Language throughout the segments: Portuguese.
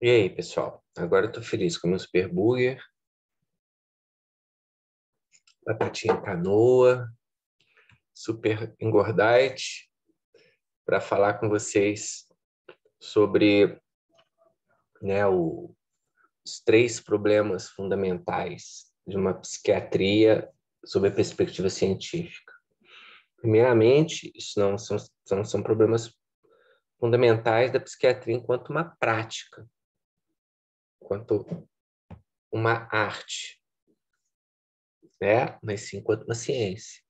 E aí, pessoal? Agora eu tô feliz com o meu super burger, batatinha canoa, super engordite, para falar com vocês sobre, os três problemas fundamentais de uma psiquiatria sob a perspectiva científica. Primeiramente, isso não são problemas fundamentais da psiquiatria enquanto uma prática, enquanto uma arte, né? Mas sim enquanto uma ciência.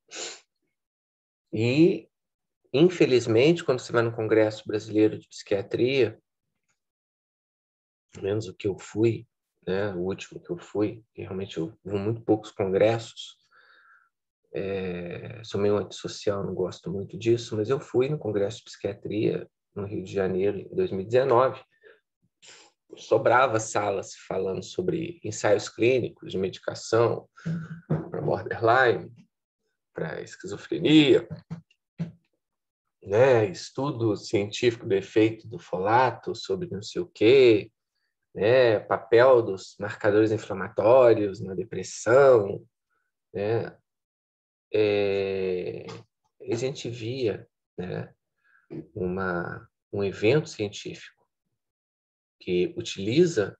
E infelizmente, quando você vai no Congresso Brasileiro de Psiquiatria, pelo menos o que eu fui, né, o último que eu fui, que realmente eu vou muito poucos congressos, sou meio antissocial, não gosto muito disso, mas eu fui no Congresso de Psiquiatria no Rio de Janeiro em 2019, sobrava salas falando sobre ensaios clínicos de medicação para borderline, para esquizofrenia, né, estudo científico do efeito do folato sobre não sei o quê, né, papel dos marcadores inflamatórios na depressão, né, a gente via, né, um evento científico que utiliza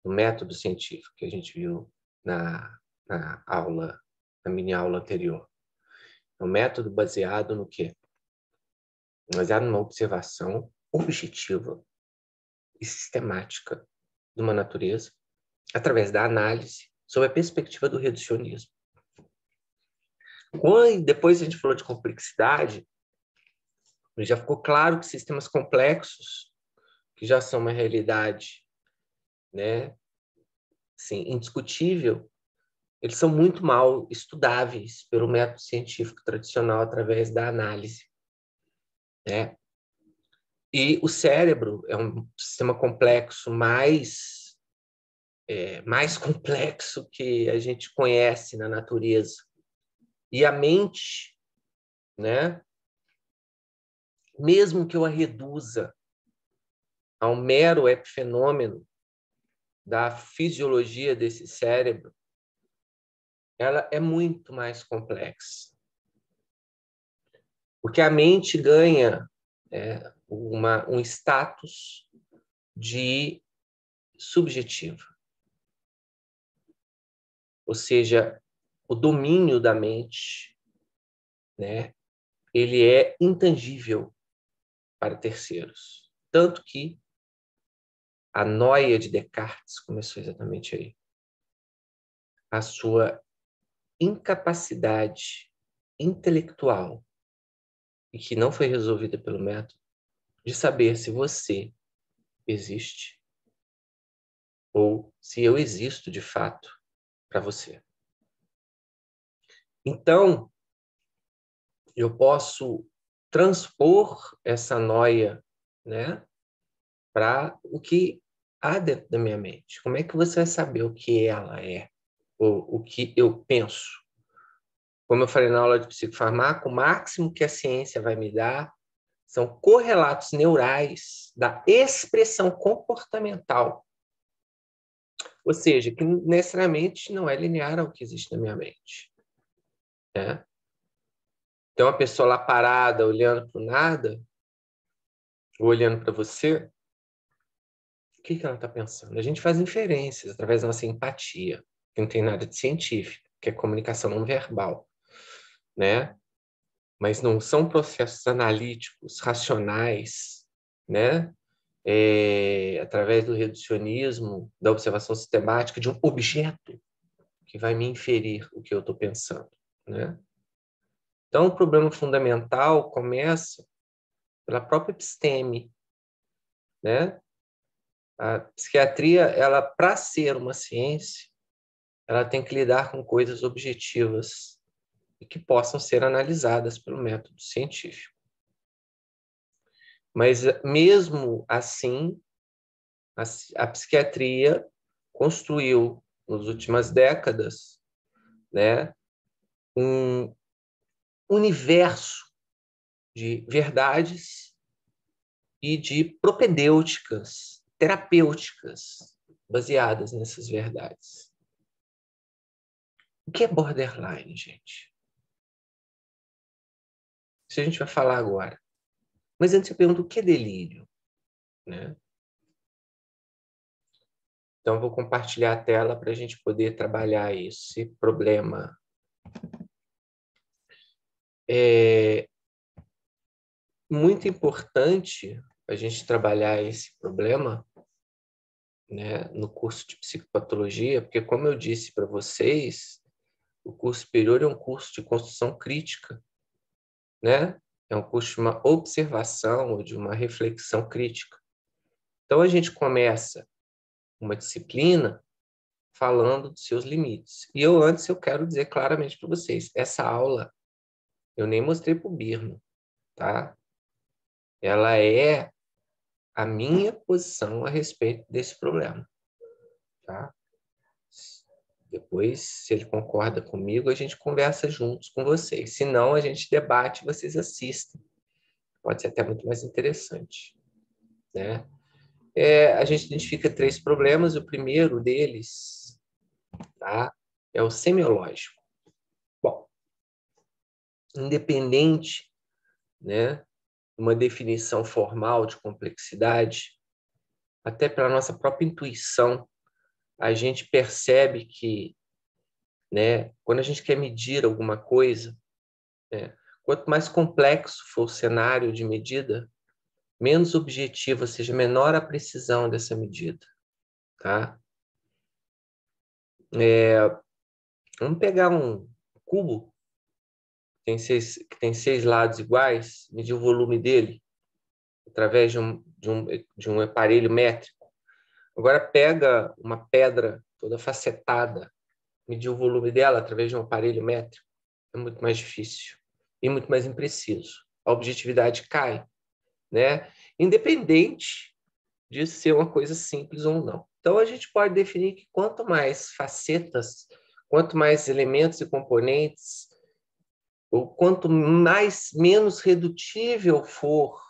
o método científico que a gente viu na aula, na mini aula anterior. É um método baseado no quê? Baseado numa observação objetiva e sistemática de uma natureza através da análise sob a perspectiva do reducionismo. Quando depois a gente falou de complexidade, já ficou claro que sistemas complexos, que já são uma realidade, né, assim, indiscutível, eles são muito mal estudáveis pelo método científico tradicional através da análise, né? E o cérebro é um sistema complexo mais complexo que a gente conhece na natureza. E a mente, né, mesmo que eu a reduza a um mero epifenômeno da fisiologia desse cérebro, ela é muito mais complexa. Porque a mente ganha um status de subjetiva. Ou seja, o domínio da mente, né, ele é intangível para terceiros. Tanto que a noia de Descartes começou exatamente aí. A sua incapacidade intelectual, e que não foi resolvida pelo método, de saber se você existe ou se eu existo de fato para você. Então, eu posso transpor essa noia, né, para o que há dentro da minha mente. Como é que você vai saber o que ela é, ou o que eu penso? Como eu falei na aula de psicofarmaco, o máximo que a ciência vai me dar são correlatos neurais da expressão comportamental, ou seja, que necessariamente não é linear ao que existe na minha mente, né? Então, a pessoa lá parada, olhando para o nada, ou olhando para você, o que ela está pensando? A gente faz inferências através da nossa empatia, que não tem nada de científico, que é comunicação não verbal, né? Mas não são processos analíticos, racionais, né? Através do reducionismo, da observação sistemática de um objeto que vai me inferir o que eu estou pensando, né? Então, o problema fundamental começa pela própria episteme, né? A psiquiatria, ela, para ser uma ciência, ela tem que lidar com coisas objetivas e que possam ser analisadas pelo método científico. Mas, mesmo assim, a psiquiatria construiu, nas últimas décadas, né, um universo de verdades e de propedêuticas terapêuticas baseadas nessas verdades. O que é borderline, gente? Isso a gente vai falar agora. Mas antes eu pergunto, o que é delírio? Né? Então, eu vou compartilhar a tela para a gente poder trabalhar esse problema. É muito importante a gente trabalhar esse problema, né, no curso de psicopatologia, porque, como eu disse para vocês, o curso superior é um curso de construção crítica, né? É um curso de uma observação ou de uma reflexão crítica. Então, a gente começa uma disciplina falando dos seus limites. E eu quero dizer claramente para vocês, essa aula eu nem mostrei para o Birno, tá? Ela é a minha posição a respeito desse problema, tá? Depois, se ele concorda comigo, a gente conversa juntos com vocês. Se não, a gente debate, vocês assistem. Pode ser até muito mais interessante, né? A gente identifica 3 problemas. O primeiro deles, tá, é o semiológico. Bom, independente, né, uma definição formal de complexidade, até pela nossa própria intuição, a gente percebe que, né, quando a gente quer medir alguma coisa, né, quanto mais complexo for o cenário de medida, menos objetiva, ou seja, menor a precisão dessa medida, tá? Vamos pegar um cubo que tem 6 lados iguais, medir o volume dele através de um aparelho métrico. Agora pega uma pedra toda facetada, medir o volume dela através de um aparelho métrico. É muito mais difícil e muito mais impreciso. A objetividade cai, né? Independente de ser uma coisa simples ou não. Então, a gente pode definir que quanto mais facetas, quanto mais elementos e componentes, ou quanto menos redutível for,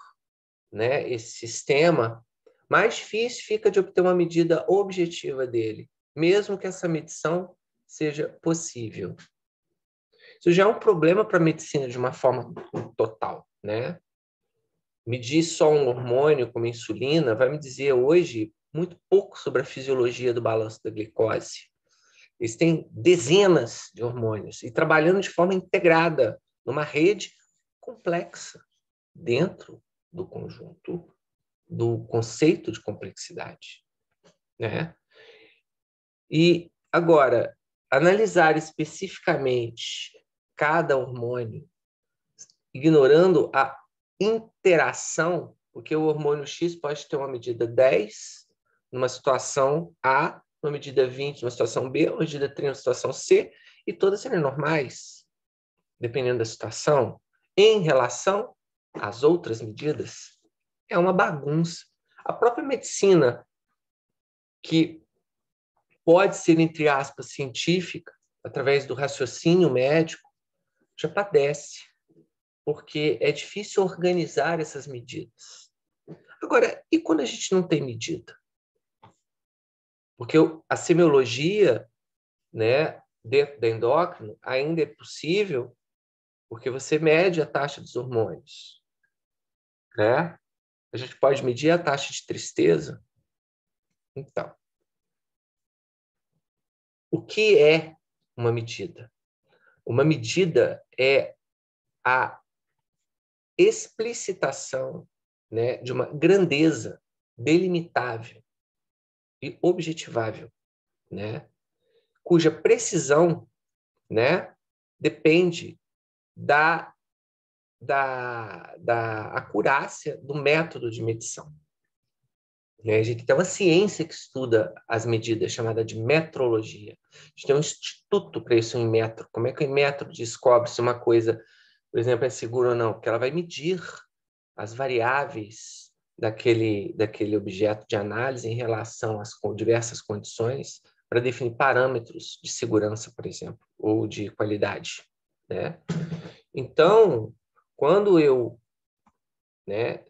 né, esse sistema, mais difícil fica de obter uma medida objetiva dele, mesmo que essa medição seja possível. Isso já é um problema para a medicina de uma forma total, né? Medir só um hormônio como a insulina vai me dizer hoje muito pouco sobre a fisiologia do balanço da glicose. Eles têm dezenas de hormônios e trabalhando de forma integrada numa rede complexa dentro do conjunto do conceito de complexidade, né? E agora, analisar especificamente cada hormônio, ignorando a interação, porque o hormônio X pode ter uma medida 10 numa situação A, uma medida 20 numa situação B, uma medida 30 numa situação C, e todas serem normais, dependendo da situação, em relação às outras medidas. É uma bagunça. A própria medicina, que pode ser, entre aspas, científica, através do raciocínio médico, já padece, porque é difícil organizar essas medidas. Agora, e quando a gente não tem medida? Porque a semiologia, né, dentro da endócrino ainda é possível, porque você mede a taxa dos hormônios, né? A gente pode medir a taxa de tristeza. Então, o que é uma medida? Uma medida é a explicitação, né, de uma grandeza delimitável e objetivável, né, cuja precisão, né, depende da acurácia do método de medição. A gente tem uma ciência que estuda as medidas, chamada de metrologia. A gente tem um instituto para isso em metro. Como é que o metro descobre se uma coisa, por exemplo, é segura ou não? Porque ela vai medir as variáveis daquele objeto de análise em relação às diversas condições para definir parâmetros de segurança, por exemplo, ou de qualidade, né? Então, quando eu, né,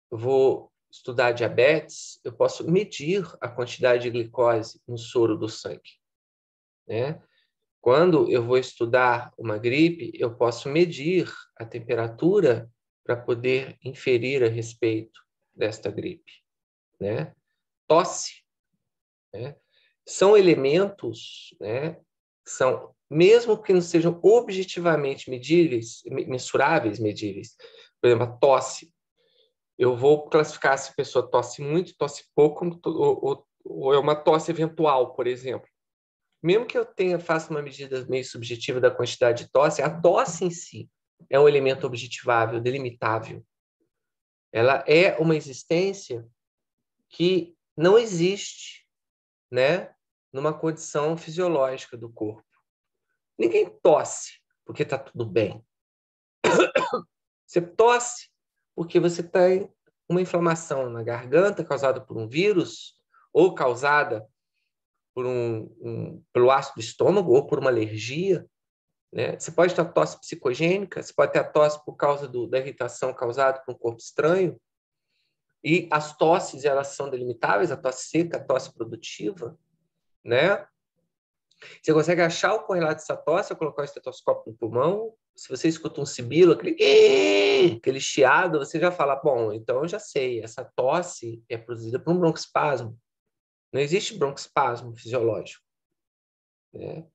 vou estudar diabetes, eu posso medir a quantidade de glicose no soro do sangue, né? Quando eu vou estudar uma gripe, eu posso medir a temperatura para poder inferir a respeito desta gripe, né? Tosse, né? São elementos, né? São, mesmo que não sejam objetivamente medíveis, mensuráveis, medíveis. Por exemplo, a tosse. Eu vou classificar se a pessoa tosse muito, tosse pouco, ou é uma tosse eventual, por exemplo. Mesmo que eu faça uma medida meio subjetiva da quantidade de tosse, a tosse em si é um elemento objetivável, delimitável. Ela é uma existência que não existe, né, numa condição fisiológica do corpo. Ninguém tosse porque está tudo bem. Você tosse porque você tem uma inflamação na garganta causada por um vírus ou causada por pelo ácido do estômago ou por uma alergia, né? Você pode ter a tosse psicogênica, você pode ter a tosse por causa da irritação causada por um corpo estranho. E as tosses, elas são delimitáveis, a tosse seca, a tosse produtiva, né? Você consegue achar o correlato dessa tosse ao colocar o estetoscópio no pulmão? Se você escuta um sibilo, aquele chiado, você já fala, bom, então eu já sei, essa tosse é produzida por um broncoespasmo. Não existe broncoespasmo fisiológico, né?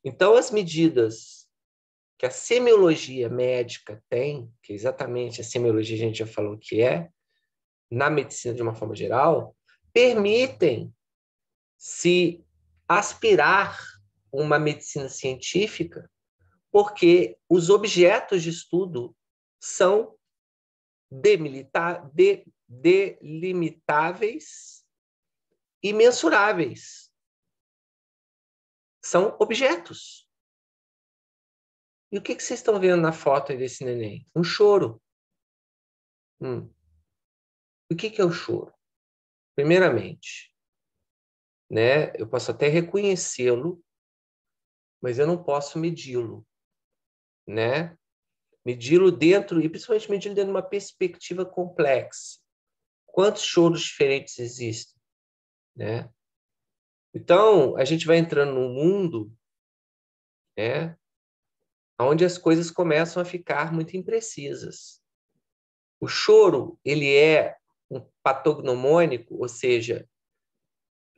Então, as medidas que a semiologia médica tem, que é exatamente a semiologia a gente já falou que é, na medicina de uma forma geral, permitem se aspirar uma medicina científica, porque os objetos de estudo são delimitáveis e mensuráveis. São objetos. E o que vocês estão vendo na foto aí desse neném? Um choro. O que é o choro? Primeiramente, né, eu posso até reconhecê-lo, mas eu não posso medi-lo, né? Medi-lo dentro, e principalmente medi-lo dentro de uma perspectiva complexa. Quantos choros diferentes existem, né? Então, a gente vai entrando num mundo, né, onde as coisas começam a ficar muito imprecisas. O choro, ele é um patognomônico, ou seja,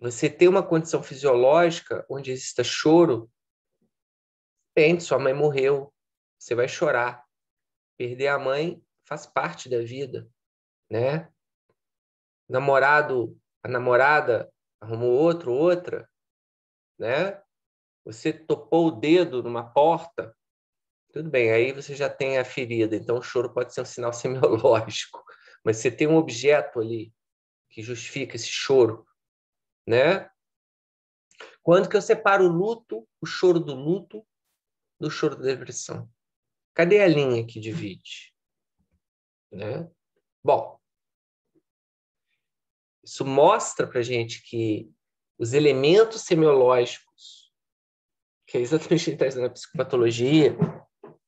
você tem uma condição fisiológica onde exista choro, depende, sua mãe morreu, você vai chorar. Perder a mãe faz parte da vida, né? A namorada arrumou outra, né? Você topou o dedo numa porta, tudo bem, aí você já tem a ferida, então o choro pode ser um sinal semiológico, mas você tem um objeto ali que justifica esse choro, né? Quando que eu separo o luto, o choro do choro da depressão? Cadê a linha que divide, né? Bom, isso mostra para a gente que os elementos semiológicos, que é exatamente o que está na psicopatologia,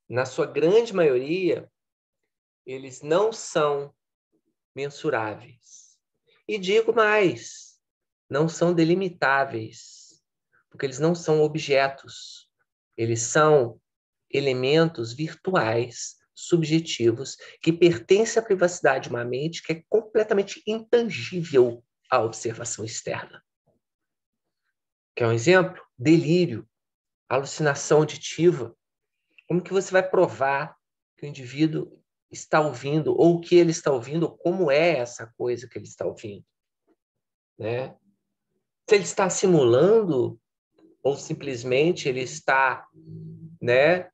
na sua grande maioria, eles não são mensuráveis. E digo mais, não são delimitáveis, porque eles não são objetos, eles são elementos virtuais, subjetivos, que pertencem à privacidade de uma mente que é completamente intangível à observação externa. Quer um exemplo? Delírio, alucinação auditiva. Como que você vai provar que o indivíduo está ouvindo, ou o que ele está ouvindo, ou como é essa coisa que ele está ouvindo, né? Se ele está simulando, ou simplesmente ele está, né,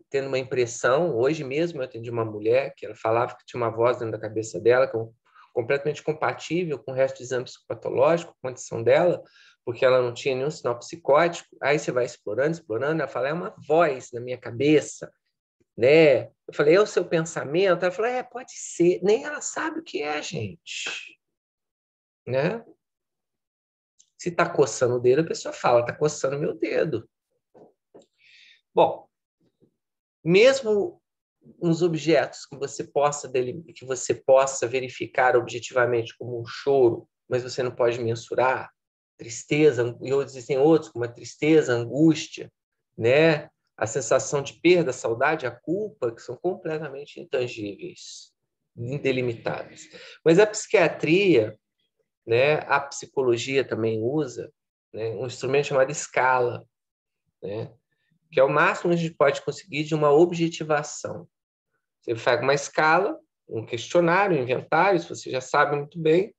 tendo uma impressão. Hoje mesmo eu atendi uma mulher que ela falava que tinha uma voz dentro da cabeça dela, que é completamente compatível com o resto do exame psicopatológico, com a condição dela, porque ela não tinha nenhum sinal psicótico. Aí você vai explorando, ela fala, é uma voz na minha cabeça, né? Eu falei, é o seu pensamento? Ela falou, pode ser. Nem ela sabe o que é, gente, né? Se está coçando o dedo, a pessoa fala, está coçando meu dedo. Bom, mesmo uns objetos que você possa verificar objetivamente, como um choro, mas você não pode mensurar, tristeza, e existem outros, como a tristeza, a angústia, né? A sensação de perda, a saudade, a culpa, que são completamente intangíveis, indelimitadas. Mas a psiquiatria, né, a psicologia também usa, né, um instrumento chamado escala, né, que é o máximo que a gente pode conseguir de uma objetivação. Você faz uma escala, um questionário, um inventário, se você já sabe muito bem,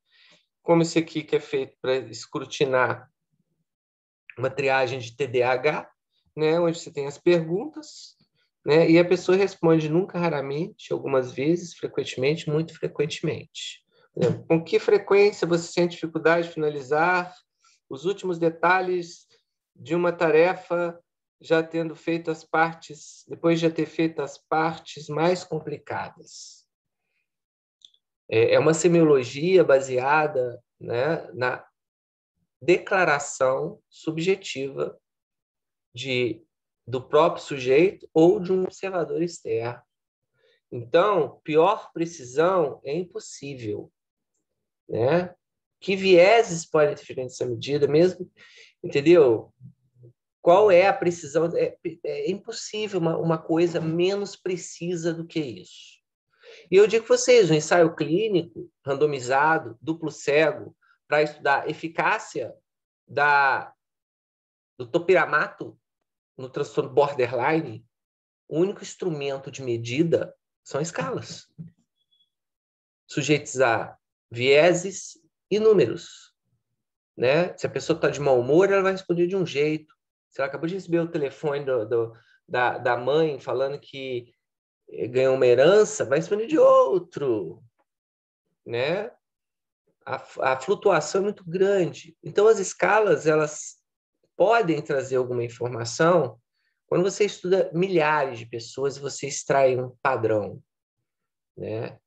como esse aqui que é feito para escrutinar uma triagem de TDAH, né, onde você tem as perguntas, né, e a pessoa responde nunca, raramente, algumas vezes, frequentemente, muito frequentemente. Com que frequência você sente dificuldade de finalizar os últimos detalhes de uma tarefa já tendo feito as partes, depois de já ter feito as partes mais complicadas? É uma semiologia baseada, né, na declaração subjetiva do próprio sujeito ou de um observador externo. Então, pior precisão é impossível, né? Que vieses podem interferir nessa medida, mesmo, entendeu? Qual é a precisão? É impossível uma coisa menos precisa do que isso. E eu digo para vocês, um ensaio clínico, randomizado, duplo cego, para estudar a eficácia do topiramato no transtorno borderline, o único instrumento de medida são escalas, sujeitos a vieses e números, né? Se a pessoa está de mau humor, ela vai responder de um jeito. Se ela acabou de receber o telefone da mãe falando que ganhou uma herança, vai responder de outro, né? A flutuação é muito grande. Então, as escalas, elas podem trazer alguma informação quando você estuda milhares de pessoas e você extrai um padrão, né?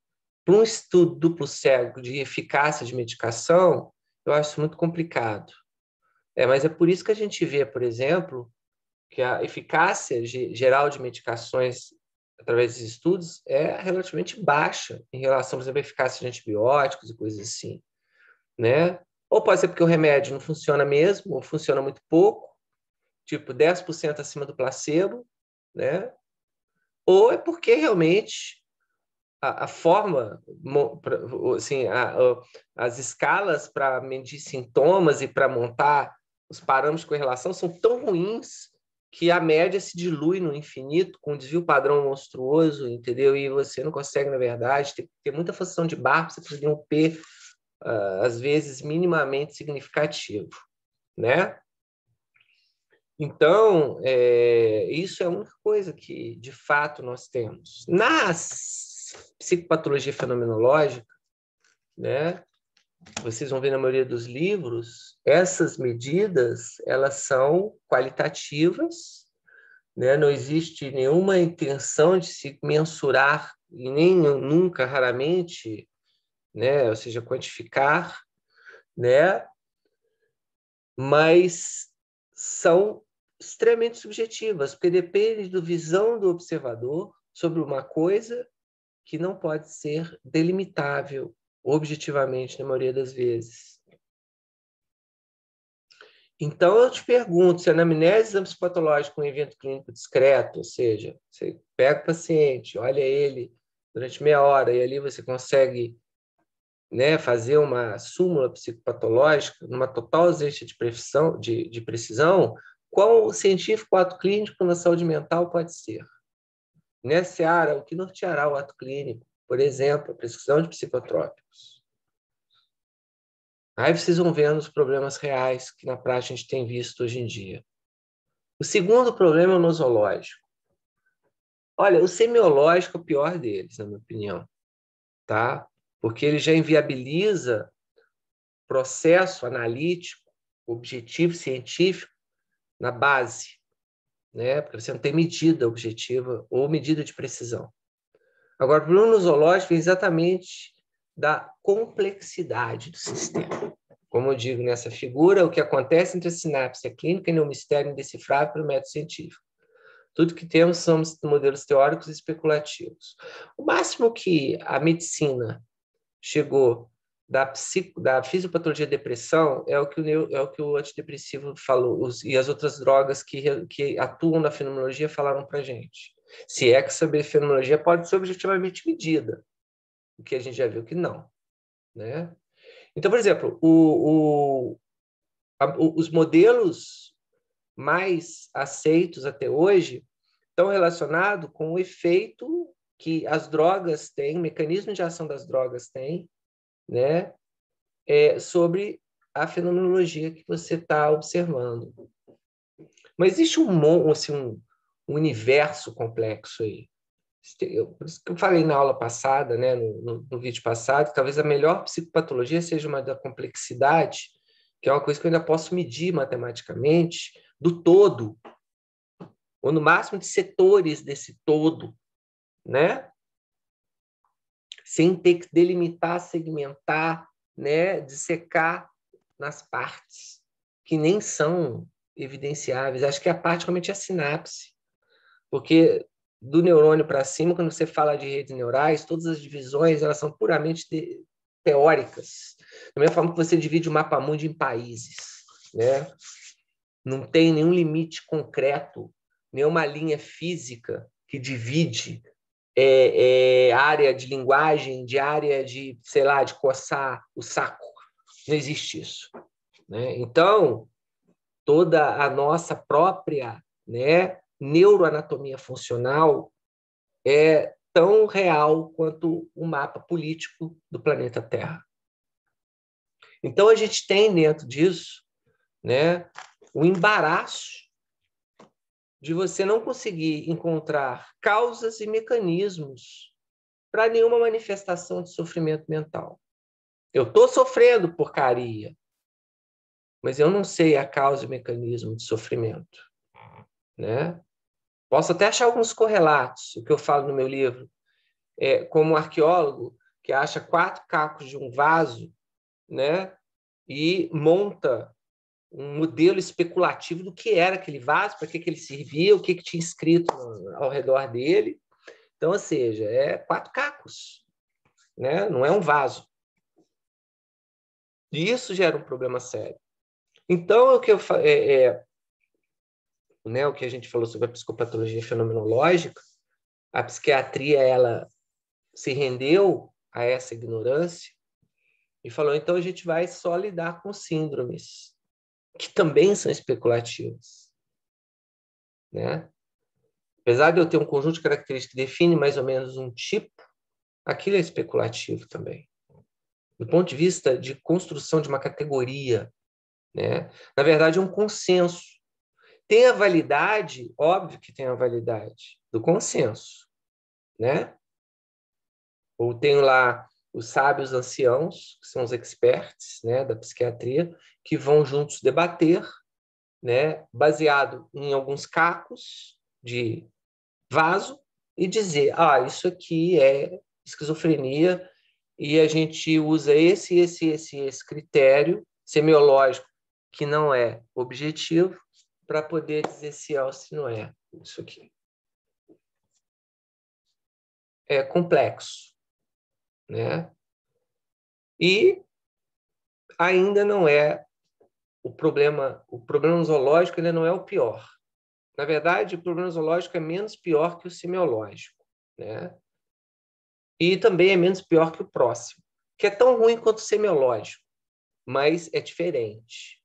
Para um estudo duplo cego de eficácia de medicação, eu acho muito complicado. Mas é por isso que a gente vê, por exemplo, que a eficácia geral de medicações através desses estudos é relativamente baixa em relação, por exemplo, à eficácia de antibióticos e coisas assim, né? Ou pode ser porque o remédio não funciona mesmo, ou funciona muito pouco, tipo 10% acima do placebo, né? Ou é porque realmente a forma, assim, as escalas para medir sintomas e para montar os parâmetros de correlação são tão ruins que a média se dilui no infinito com um desvio padrão monstruoso, entendeu? E você não consegue, na verdade, ter muita função de barra para você conseguir um P, às vezes, minimamente significativo, né? Então, isso é a única coisa que, de fato, nós temos. Na psicopatologia fenomenológica, né, vocês vão ver na maioria dos livros, essas medidas elas são qualitativas, né? Não existe nenhuma intenção de se mensurar, e nem nunca, raramente, né? Ou seja, quantificar, né? Mas são extremamente subjetivas, porque depende da visão do observador sobre uma coisa que não pode ser delimitável objetivamente na maioria das vezes. Então, eu te pergunto, se a anamnese psicopatológica é um evento clínico discreto, ou seja, você pega o paciente, olha ele durante meia hora e ali você consegue, né, fazer uma súmula psicopatológica numa total ausência de precisão, qual científico ato clínico na saúde mental pode ser? Nessa área, o que norteará o ato clínico? Por exemplo, a prescrição de psicotrópicos. Aí vocês vão vendo os problemas reais que na prática a gente tem visto hoje em dia. O segundo problema é o nosológico. Olha, o semiológico é o pior deles, na minha opinião, tá? Porque ele já inviabiliza processo analítico, objetivo científico na base, né? Porque você não tem medida objetiva ou medida de precisão. Agora, o problema nosológico é exatamente da complexidade do sistema. Como eu digo nessa figura, o que acontece entre a sinapse e a clínica é um mistério indecifrável pelo método científico. Tudo que temos são modelos teóricos e especulativos. O máximo que a medicina chegou da fisiopatologia da depressão é o que o antidepressivo falou, e as outras drogas que atuam na fenomenologia falaram para a gente. Se é que saber fenomenologia pode ser objetivamente medida, o que a gente já viu que não. Né? Então, por exemplo, os modelos mais aceitos até hoje estão relacionados com o efeito que as drogas têm, o mecanismo de ação das drogas têm, né, sobre a fenomenologia que você está observando. Mas existe um universo complexo aí. Por isso que eu falei na aula passada, né, no vídeo passado, talvez a melhor psicopatologia seja uma da complexidade, que é uma coisa que eu ainda posso medir matematicamente, do todo, ou no máximo de setores desse todo, né? Sem ter que delimitar, segmentar, né? Dissecar nas partes, que nem são evidenciáveis. Acho que a parte realmente é a sinapse, porque do neurônio para cima, quando você fala de redes neurais, todas as divisões elas são puramente teóricas. Da mesma forma que você divide o mapa mundi em países, né? Não tem nenhum limite concreto, nenhuma linha física que divide área de linguagem de área de, sei lá, de coçar o saco. Não existe isso. Né? Então, toda a nossa própria, né, neuroanatomia funcional é tão real quanto o mapa político do planeta Terra. Então, a gente tem dentro disso, né, o embaraço de você não conseguir encontrar causas e mecanismos para nenhuma manifestação de sofrimento mental. Eu estou sofrendo porcaria, mas eu não sei a causa e o mecanismo de sofrimento. Né? Posso até achar alguns correlatos, o que eu falo no meu livro, como um arqueólogo que acha 4 cacos de um vaso, né, e monta um modelo especulativo do que era aquele vaso, para que ele servia, o que tinha escrito ao redor dele. Então, ou seja, 4 cacos, né? Não é um vaso. E isso gera um problema sério. Então, né, o que a gente falou sobre a psicopatologia fenomenológica, a psiquiatria ela se rendeu a essa ignorância e falou, então a gente vai só lidar com síndromes, que também são especulativas. Né? Apesar de eu ter um conjunto de características que define mais ou menos um tipo, aquilo é especulativo também. Do ponto de vista de construção de uma categoria, né? Na verdade, é um consenso. Tem a validade, óbvio que tem a validade do consenso, né? Ou tenho lá os sábios anciãos, que são os experts, né, da psiquiatria, que vão juntos debater, né, baseado em alguns cacos de vaso, e dizer, isso aqui é esquizofrenia, e a gente usa esse critério semiológico, que não é objetivo, para poder dizer se é ou se não é isso aqui. É complexo, né? E ainda não é o problema zoológico, ele não é o pior. Na verdade, o problema zoológico é menos pior que o semiológico, né? E também é menos pior que o próximo, que é tão ruim quanto o semiológico, mas é diferente.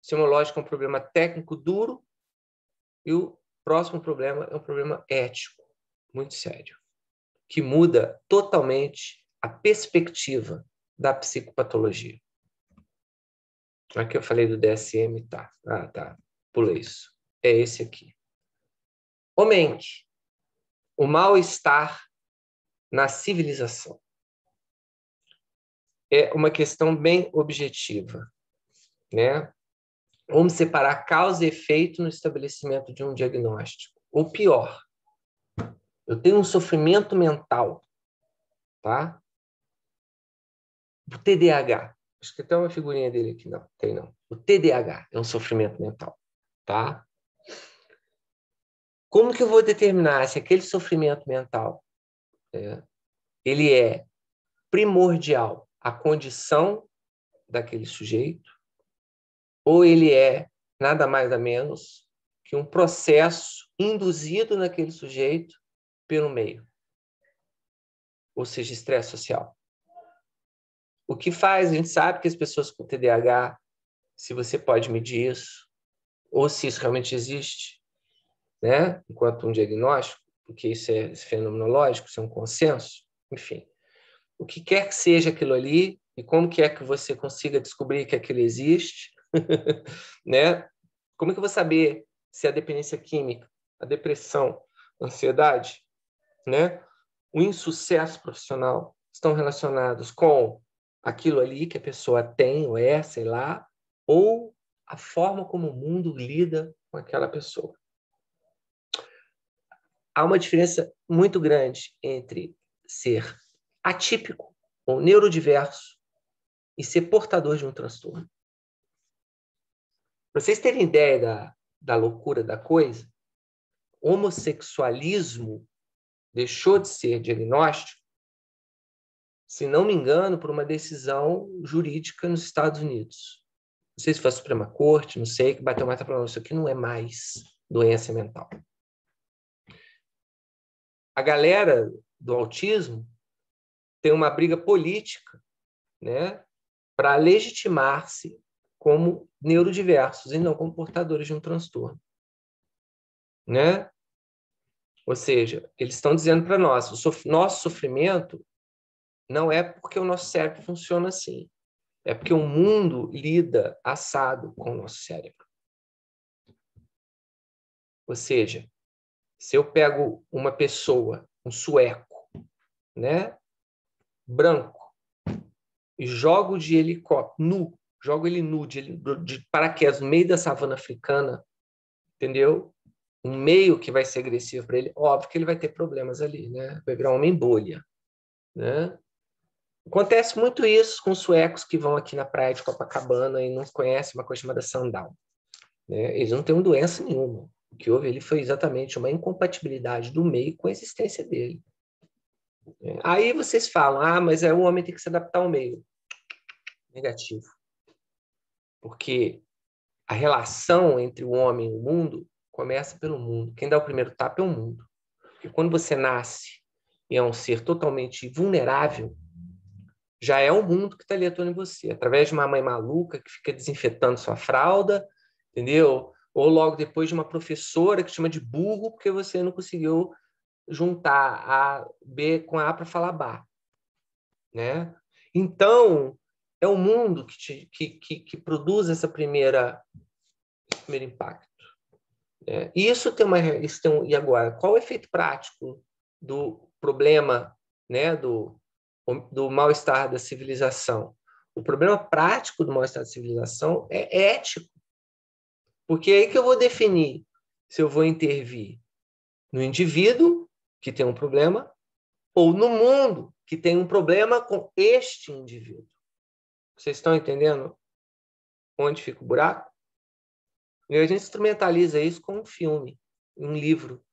O semiológico é um problema técnico duro e o próximo problema é um problema ético, muito sério, que muda totalmente a perspectiva da psicopatologia. Aqui eu falei do DSM, tá. Tá. Pulei isso. É esse aqui. O mente. O mal-estar na civilização. É uma questão bem objetiva, né? Vamos separar causa e efeito no estabelecimento de um diagnóstico. Ou pior, eu tenho um sofrimento mental, tá? O TDAH. Acho que tem uma figurinha dele aqui. Não, tem não. O TDAH é um sofrimento mental, tá? Como que eu vou determinar se aquele sofrimento mental, ele é primordial à condição daquele sujeito, ou ele é nada mais nada menos que um processo induzido naquele sujeito pelo meio, ou seja, estresse social. O que faz, a gente sabe que as pessoas com TDAH, se você pode medir isso, ou se isso realmente existe, né, enquanto um diagnóstico, porque isso é fenomenológico, isso é um consenso, enfim. O que quer que seja aquilo ali, e como que é que você consiga descobrir que aquilo existe, né? Como é que eu vou saber se a dependência química, a depressão, a ansiedade, né, o insucesso profissional estão relacionados com aquilo ali que a pessoa tem ou é, sei lá, ou a forma como o mundo lida com aquela pessoa. Há uma diferença muito grande entre ser atípico ou neurodiverso e ser portador de um transtorno. Para vocês terem ideia da loucura da coisa, homossexualismo deixou de ser diagnóstico, se não me engano, por uma decisão jurídica nos Estados Unidos. Não sei se foi a Suprema Corte, não sei, que bateu mais para isso aqui não é mais doença mental. A galera do autismo tem uma briga política, né, para legitimar-se como neurodiversos e não como portadores de um transtorno, né? Ou seja, eles estão dizendo para nós, nosso sofrimento não é porque o nosso cérebro funciona assim, é porque o mundo lida assado com o nosso cérebro. Ou seja, se eu pego uma pessoa, um sueco, né, branco, e jogo de helicóptero, jogo ele nu, de paraquedas no meio da savana africana, entendeu? Um meio que vai ser agressivo para ele, óbvio que ele vai ter problemas ali, né? Vai virar um homem bolha, né? Acontece muito isso com suecos que vão aqui na praia de Copacabana e não conhecem uma coisa chamada sandal, né? Eles não têm doença nenhuma. O que houve ali foi exatamente uma incompatibilidade do meio com a existência dele. Aí vocês falam, mas o homem tem que se adaptar ao meio. Negativo. Porque a relação entre o homem e o mundo começa pelo mundo. Quem dá o primeiro tapa é o mundo. Porque quando você nasce e é um ser totalmente vulnerável, já é o mundo que está ali atuando em você, através de uma mãe maluca que fica desinfetando sua fralda, entendeu? Ou logo depois de uma professora que chama de burro porque você não conseguiu juntar a B com a A para falar bar, né? Então, é o mundo que produz esse primeiro impacto. E e agora, qual o efeito prático do problema, né, do mal-estar da civilização? O problema prático do mal-estar da civilização é ético, porque é aí que eu vou definir se eu vou intervir no indivíduo que tem um problema ou no mundo que tem um problema com este indivíduo. Vocês estão entendendo onde fica o buraco? E a gente instrumentaliza isso com um filme, um livro,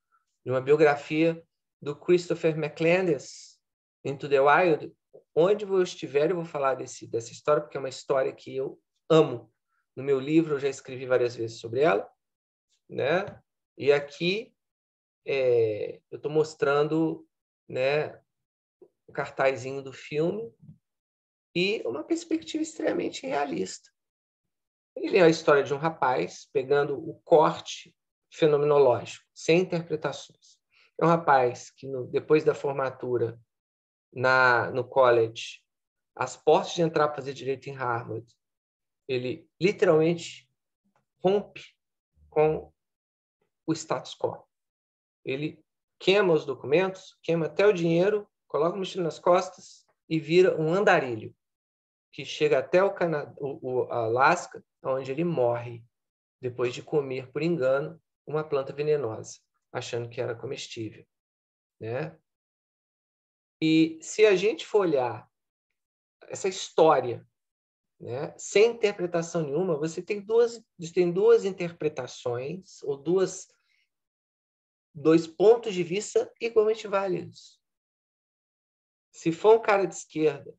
de uma biografia do Christopher McCandless, Into the Wild. Onde eu estiver, eu vou falar dessa história, porque é uma história que eu amo. No meu livro, eu já escrevi várias vezes sobre ela, né? E aqui eu estou mostrando, né, o cartazinho do filme e uma perspectiva extremamente realista. Ele é a história de um rapaz pegando o corte fenomenológico, sem interpretações. É um rapaz que, depois da formatura no college, as portas de entrar para fazer direito em Harvard, ele literalmente rompe com o status quo. Ele queima os documentos, queima até o dinheiro, coloca o mochila nas costas e vira um andarilho que chega até o Alasca, onde ele morre depois de comer, por engano, uma planta venenosa, achando que era comestível, né? E se a gente for olhar essa história, né, sem interpretação nenhuma, você tem duas interpretações ou duas dois pontos de vista igualmente válidos. Se for um cara de esquerda,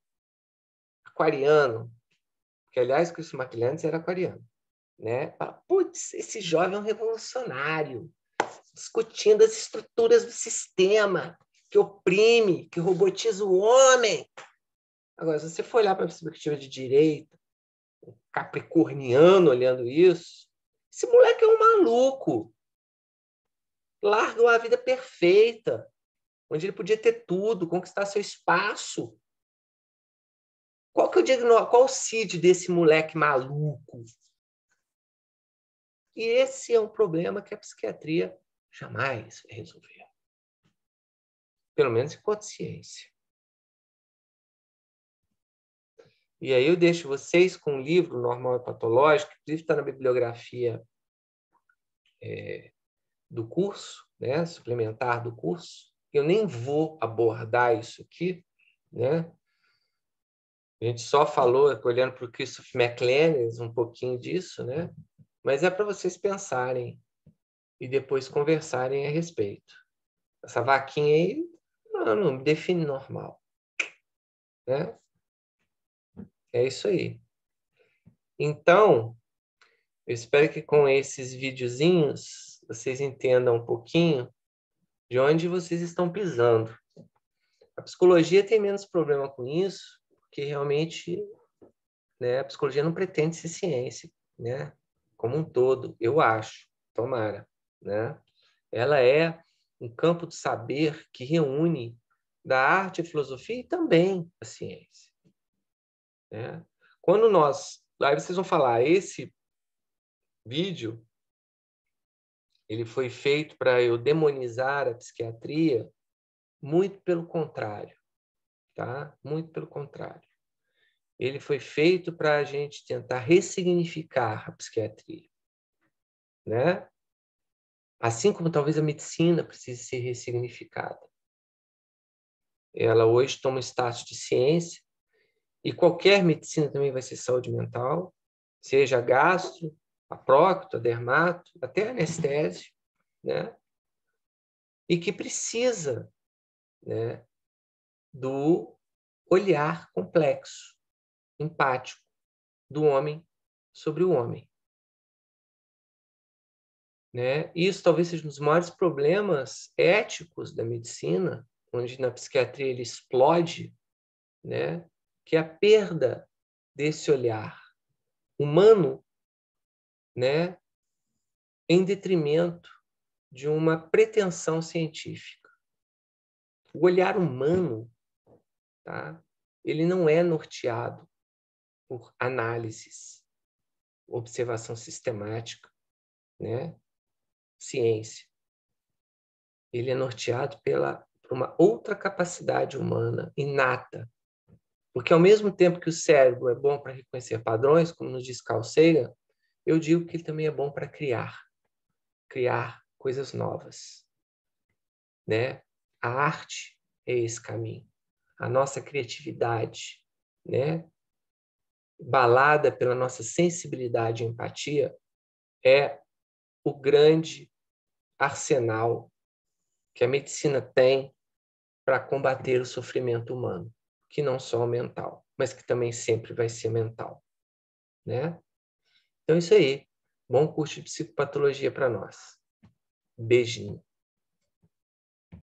aquariano, que, aliás, Chris McClellan era aquariano, né? Fala, putz, esse jovem é um revolucionário, discutindo as estruturas do sistema que oprime, que robotiza o homem. Agora, se você for olhar para a perspectiva de direita, um capricorniano olhando isso, esse moleque é um maluco. Larga uma vida perfeita, onde ele podia ter tudo, conquistar seu espaço. Qual que é o diagnóstico? Qual o CID desse moleque maluco? E esse é um problema que a psiquiatria jamais vai resolver. Pelo menos enquanto ciência. E aí eu deixo vocês com um livro Normal e Patológico, que inclusive está na bibliografia do curso, né, suplementar do curso. Eu nem vou abordar isso aqui, né? A gente só falou, olhando para o Christopher McClellan, um pouquinho disso, né? Mas é para vocês pensarem e depois conversarem a respeito. Essa vaquinha aí não me define normal, né? É isso aí. Então, eu espero que com esses videozinhos vocês entendam um pouquinho de onde vocês estão pisando. A psicologia tem menos problema com isso, porque realmente, né, a psicologia não pretende ser ciência, né, como um todo, eu acho, tomara, né? Ela é um campo de saber que reúne da arte, a filosofia e também a ciência, né? Quando nós... Aí vocês vão falar, esse vídeo ele foi feito para eu demonizar a psiquiatria? Muito pelo contrário, tá? Muito pelo contrário. Ele foi feito para a gente tentar ressignificar a psiquiatria, né? Assim como talvez a medicina precise ser ressignificada. Ela hoje toma status de ciência e qualquer medicina também vai ser saúde mental, seja a gastro, a prócto, a dermato, até a anestésio, né? E que precisa, né, do olhar complexo, empático do homem sobre o homem, né? Isso talvez seja um dos maiores problemas éticos da medicina, onde na psiquiatria ele explode, né? Que é a perda desse olhar humano, né? Em detrimento de uma pretensão científica. O olhar humano, tá? Ele não é norteado por análises, observação sistemática, né? Ciência. Ele é norteado por uma outra capacidade humana inata. Porque ao mesmo tempo que o cérebro é bom para reconhecer padrões, como nos diz Carl Sagan, eu digo que ele também é bom para criar coisas novas, né? A arte é esse caminho. A nossa criatividade, né, balada pela nossa sensibilidade e empatia, é o grande arsenal que a medicina tem para combater o sofrimento humano, que não só é mental, mas que também sempre vai ser mental, né? Então é isso aí. Bom curso de psicopatologia para nós. Beijinho.